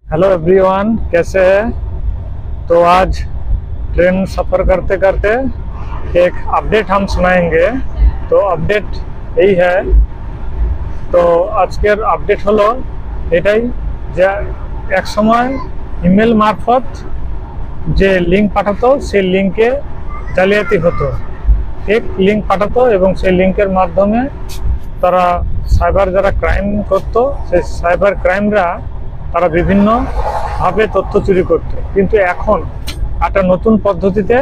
Hello everyone, कैसे हैं। तो आज ट्रेन सफ़र करते करते एक अपडेट हम सुनाएंगे। तो अपडेट यही है। तो আজকের আপডেট হলো এটাই যে এক সময় ইমেল মারফত যে লিঙ্ক পাঠাতো সেই লিঙ্কে জালিয়াতি হতো, এক লিঙ্ক পাঠাতো এবং সেই লিঙ্কের মাধ্যমে তারা সাইবার যারা ক্রাইম করতো সেই সাইবার ক্রাইমরা তারা বিভিন্নভাবে তথ্য চুরি করত। কিন্তু এখন একটা নতুন পদ্ধতিতে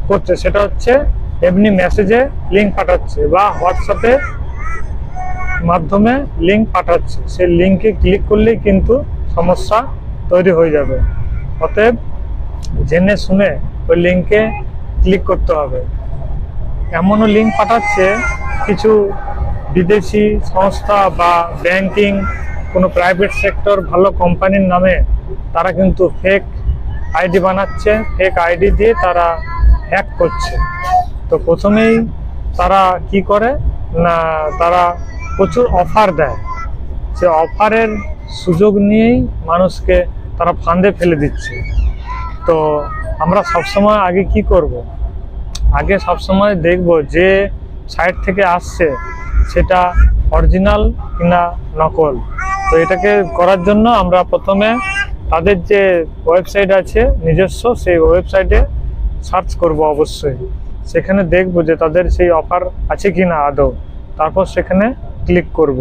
করছে, সেটা হচ্ছে এমনি মেসেজে লিঙ্ক পাঠাচ্ছে বা হোয়াটসঅ্যাপে মাধ্যমে লিঙ্ক পাঠাচ্ছে। সেই লিঙ্কে ক্লিক করলেই কিন্তু সমস্যা তৈরি হয়ে যাবে। অতএব জেনে শুনে ওই লিঙ্কে ক্লিক করতে হবে। এমনও লিঙ্ক পাঠাচ্ছে কিছু বিদেশি সংস্থা বা ব্যাংকিং কোনো প্রাইভেট সেক্টর ভালো কোম্পানির নামে তারা কিন্তু ফেক আইডি বানাচ্ছে, ফেক আইডি দিয়ে তারা হ্যাক করছে। তো প্রথমেই তারা কি করে না, তারা প্রচুর অফার দেয়। সে অফারের সুযোগ নিয়েই মানুষকে তারা ফাঁদে ফেলে দিচ্ছে। তো আমরা সবসময় আগে কি করব, আগে সবসময় দেখব যে সাইট থেকে আসছে সেটা অরিজিনাল কিনা নকল। তো এটাকে করার জন্য আমরা প্রথমে তাদের যে ওয়েবসাইট আছে নিজস্ব, সেই ওয়েবসাইটে সার্চ করব। অবশ্যই সেখানে দেখব যে তাদের সেই অফার আছে কি না আদৌ, তারপর সেখানে ক্লিক করব।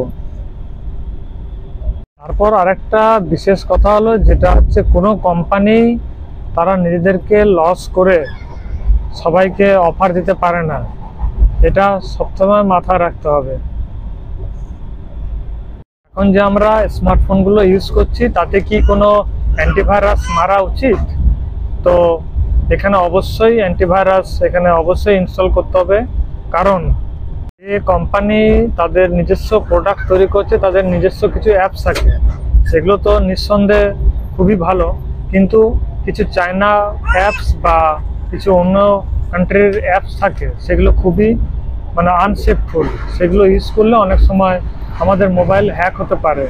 তারপর আরেকটা বিশেষ কথা হলো, যেটা হচ্ছে কোনো কোম্পানি তারা নিজেদেরকে লস করে সবাইকে অফার দিতে পারে না, এটা সবসময় মাথায় রাখতে হবে। এখন যে আমরা স্মার্টফোনগুলো ইউজ করছি তাতে কি কোনো অ্যান্টিভাইরাস মারা উচিত? তো এখানে অবশ্যই অ্যান্টিভাইরাস এখানে অবশ্যই ইনস্টল করতে হবে। কারণ যে কোম্পানি তাদের নিজস্ব প্রোডাক্ট তৈরি করছে তাদের নিজস্ব কিছু অ্যাপস থাকে, সেগুলো তো নিঃসন্দেহে খুবই ভালো। কিন্তু কিছু চায়না অ্যাপস বা কিছু অন্য কান্ট্রির অ্যাপস থাকে সেগুলো খুবই আনসেফুল। সেগুলো ইউজ করলে অনেক সময় আমাদের মোবাইল হ্যাক হতে পারে।